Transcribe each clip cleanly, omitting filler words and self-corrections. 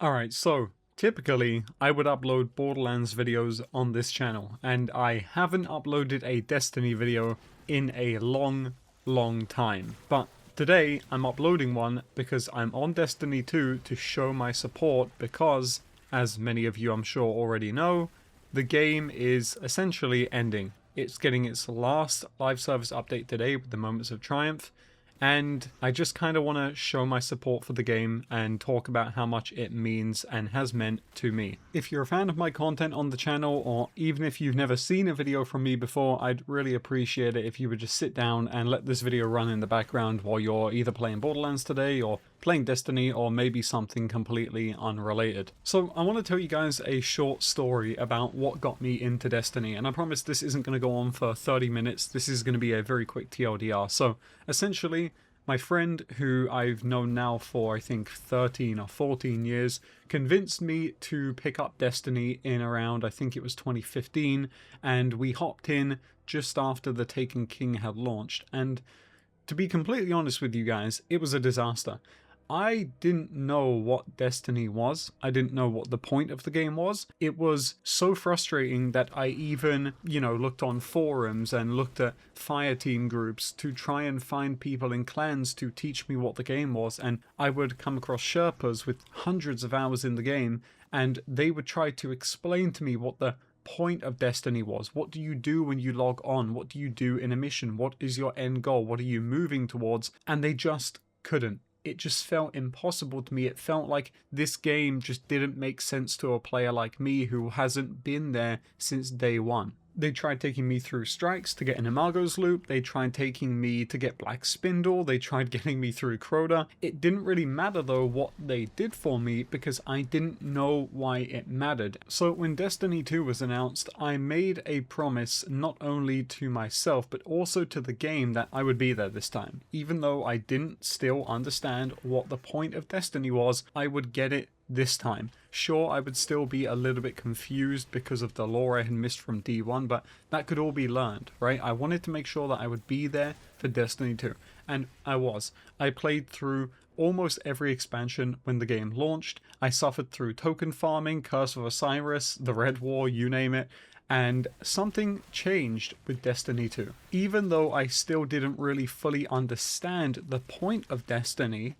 Alright, so typically I would upload Borderlands videos on this channel, and I haven't uploaded a Destiny video in a long time. But today I'm uploading one because I'm on Destiny 2 to show my support because, as many of you I'm sure already know, the game is essentially ending. It's getting its last live service update today with the Moments of Triumph, and I just kind of want to show my support for the game and talk about how much it means and has meant to me. If you're a fan of my content on the channel, or even if you've never seen a video from me before, I'd really appreciate it if you would just sit down and let this video run in the background while you're either playing Borderlands today or playing Destiny, or maybe something completely unrelated. So I want to tell you guys a short story about what got me into Destiny, and I promise this isn't going to go on for 30 minutes. This is going to be a very quick TLDR. So essentially, my friend, who I've known now for I think 13 or 14 years, convinced me to pick up Destiny in around, I think it was 2015, and we hopped in just after the Taken King had launched. And to be completely honest with you guys, it was a disaster. I didn't know what Destiny was. I didn't know what the point of the game was. It was so frustrating that I even, looked on forums and looked at fireteam groups to try and find people in clans to teach me what the game was. And I would come across Sherpas with hundreds of hours in the game, and they would try to explain to me what the point of Destiny was. What do you do when you log on? What do you do in a mission? What is your end goal? What are you moving towards? And they just couldn't. It just felt impossible to me. It felt like this game just didn't make sense to a player like me who hasn't been there since day one. They tried taking me through strikes to get an Imago's loop. They tried taking me to get Black Spindle. They tried getting me through Crota. It didn't really matter though what they did for me because I didn't know why it mattered. So when Destiny 2 was announced, I made a promise not only to myself but also to the game that I would be there this time. Even though I didn't still understand what the point of Destiny was, I would get it this time. Sure, I would still be a little bit confused because of the lore I had missed from D1, but that could all be learned, right? I wanted to make sure that I would be there for Destiny 2, and I was. I played through almost every expansion when the game launched. I suffered through token farming, Curse of Osiris, the Red War, you name it. And something changed with Destiny 2. Even though I still didn't really fully understand the point of Destiny,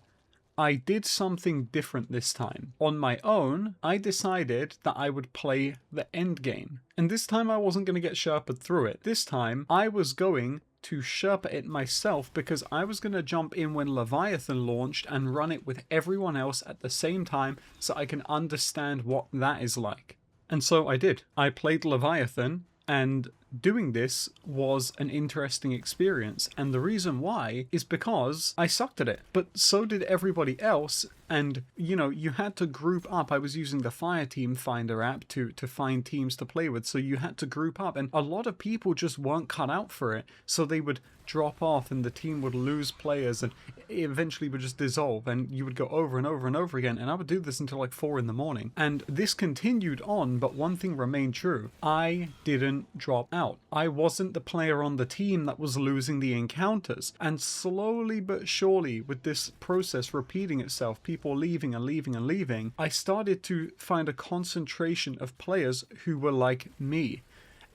I did something different this time. On my own, I decided that I would play the end game. And this time I wasn't going to get Sherpa'd through it. This time I was going to Sherpa it myself because I was going to jump in when Leviathan launched and run it with everyone else at the same time so I can understand what that is like. And so I did. I played Leviathan, and doing this was an interesting experience, and the reason why is because I sucked at it, but so did everybody else. And you had to group up. I was using the Fireteam Finder app to find teams to play with, so you had to group up, and a lot of people just weren't cut out for it, so they would drop off and the team would lose players and it eventually would just dissolve, and you would go over and over and over again. And I would do this until like 4 in the morning, and this continued on, but one thing remained true: I didn't drop out. I wasn't the player on the team that was losing the encounters. And slowly but surely, with this process repeating itself, people leaving and leaving and leaving, I started to find a concentration of players who were like me.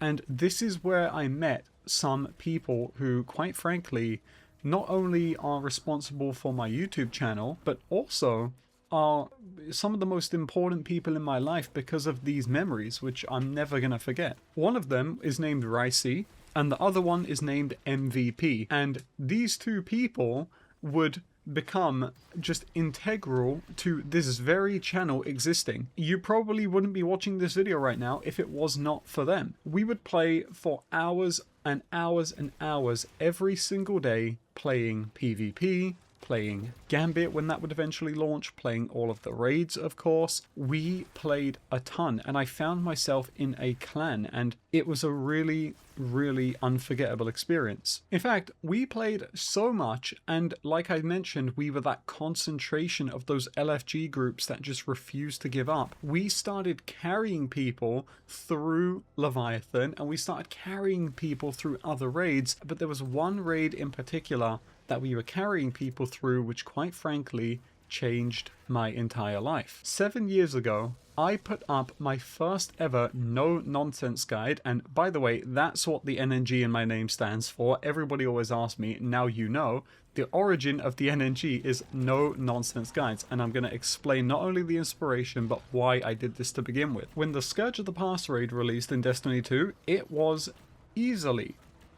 And this is where I met some people who, quite frankly, not only are responsible for my YouTube channel, but also are some of the most important people in my life because of these memories, which I'm never going to forget. One of them is named Ricey, and the other one is named MVP. And these two people would become just integral to this very channel existing. You probably wouldn't be watching this video right now if it was not for them. We would play for hours and hours and hours every single day, playing PvP, playing Gambit when that would eventually launch, playing all of the raids, of course. We played a ton, and I found myself in a clan, and it was a really unforgettable experience. In fact, we played so much, and like I mentioned, we were that concentration of those LFG groups that just refused to give up. We started carrying people through Leviathan, and we started carrying people through other raids, but there was one raid in particular that we were carrying people through, which quite frankly changed my entire life. 7 years ago, I put up my first ever no-nonsense guide, and by the way, that's what the NNG in my name stands for. Everybody always asks me, now you know. The origin of the NNG is no-nonsense guides, and I'm going to explain not only the inspiration, but why I did this to begin with. When the Scourge of the Past raid released in Destiny 2, it was easily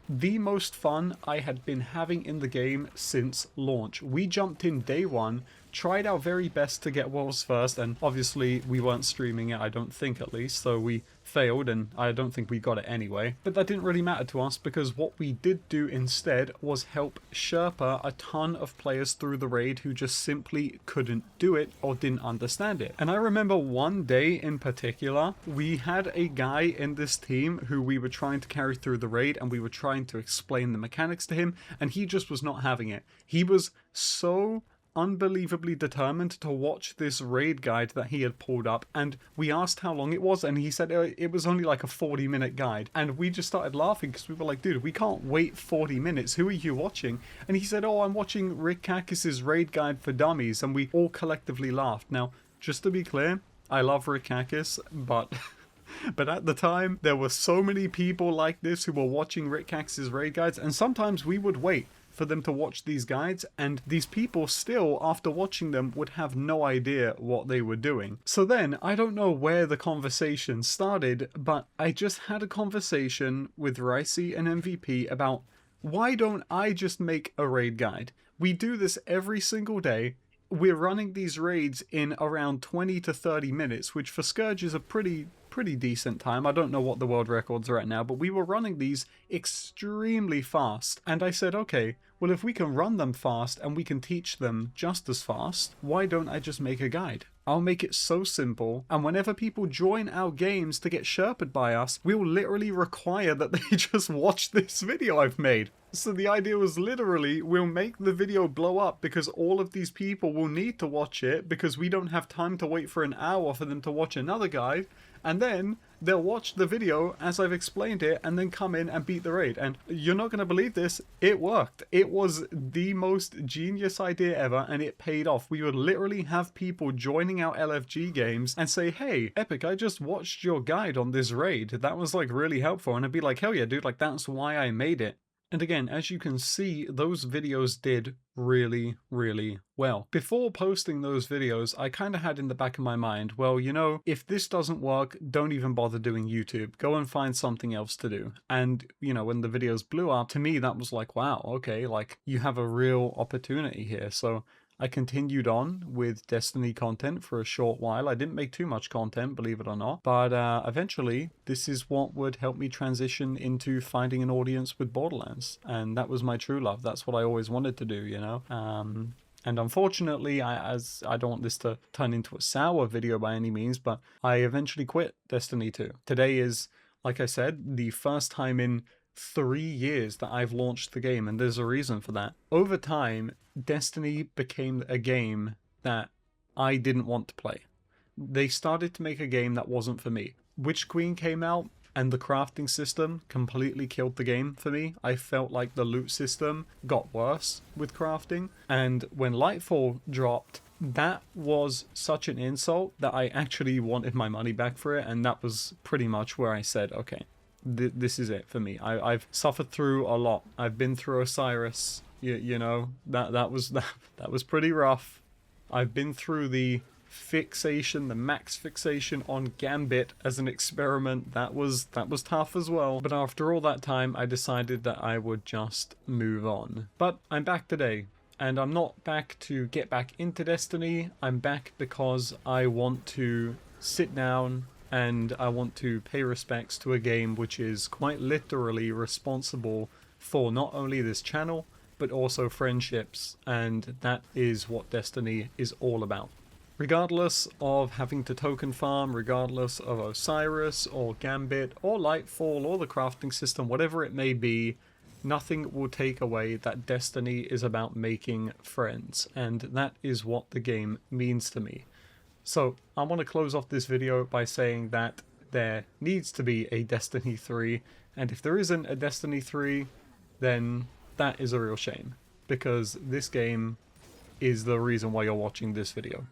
the most fun I had been having in the game since launch. We jumped in day one, tried our very best to get worlds first, and obviously we weren't streaming it, I don't think at least, so we failed, and I don't think we got it anyway. But that didn't really matter to us, because what we did do instead was help Sherpa a ton of players through the raid who just simply couldn't do it or didn't understand it. And I remember one day in particular, we had a guy in this team who we were trying to carry through the raid, and we were trying to explain the mechanics to him, and he just was not having it. He was so unbelievably determined to watch this raid guide that he had pulled up, and we asked how long it was, and he said it was only like a 40-minute guide, and we just started laughing because we were like, dude, we can't wait 40 minutes, who are you watching? And he said, oh, I'm watching Rick Kakis's raid guide for dummies, and we all collectively laughed. Now, just to be clear, I love Rick Kakis, but but at the time, there were so many people like this who were watching Rick Kakis's raid guides, and sometimes we would wait for them to watch these guides, and these people still, after watching them, would have no idea what they were doing. So then, I don't know where the conversation started, but I just had a conversation with Ricey and MVP about, why don't I just make a raid guide? We do this every single day. We're running these raids in around 20 to 30 minutes, which for Scourge is a pretty decent time. I don't know what the world records are at now, but we were running these extremely fast. And I said, okay, well, if we can run them fast and we can teach them just as fast, why don't I just make a guide? I'll make it so simple, and whenever people join our games to get Sherped by us, we'll literally require that they just watch this video I've made. So the idea was literally, we'll make the video blow up because all of these people will need to watch it because we don't have time to wait for an hour for them to watch another guide, and then they'll watch the video as I've explained it and then come in and beat the raid. And you're not going to believe this, it worked. It was the most genius idea ever, and it paid off. We would literally have people joining our LFG games and say, hey, Epic, I just watched your guide on this raid. That was like really helpful. And I'd be like, hell yeah, dude, like that's why I made it. And again, as you can see, those videos did really well. Before posting those videos, I kind of had in the back of my mind, well, you know, if this doesn't work, don't even bother doing YouTube. Go and find something else to do. And, you know, when the videos blew up, to me, that was like, wow, okay, like you have a real opportunity here. So I continued on with Destiny content for a short while. I didn't make too much content, believe it or not, but eventually this is what would help me transition into finding an audience with Borderlands, and that was my true love. That's what I always wanted to do, you know. And unfortunately, I don't want this to turn into a sour video by any means, but I eventually quit Destiny 2. Today is, like I said, the first time in 3 years that I've launched the game, and there's a reason for that. Over time, Destiny became a game that I didn't want to play. They started to make a game that wasn't for me. Witch Queen came out, and the crafting system completely killed the game for me. I felt like the loot system got worse with crafting, and when Lightfall dropped, that was such an insult that I actually wanted my money back for it, and that was pretty much where I said, okay, this is it for me. I've suffered through a lot. I've been through Osiris. You know, that was pretty rough. I've been through the fixation, the max fixation on Gambit as an experiment. That was tough as well. But after all that time, I decided that I would just move on. But I'm back today. And I'm not back to get back into Destiny. I'm back because I want to sit down and I want to pay respects to a game which is quite literally responsible for not only this channel, but also friendships, and that is what Destiny is all about. Regardless of having to token farm, regardless of Osiris, or Gambit, or Lightfall, or the crafting system, whatever it may be, nothing will take away that Destiny is about making friends, and that is what the game means to me. So, I want to close off this video by saying that there needs to be a Destiny 3, and if there isn't a Destiny 3, then that is a real shame, because this game is the reason why you're watching this video.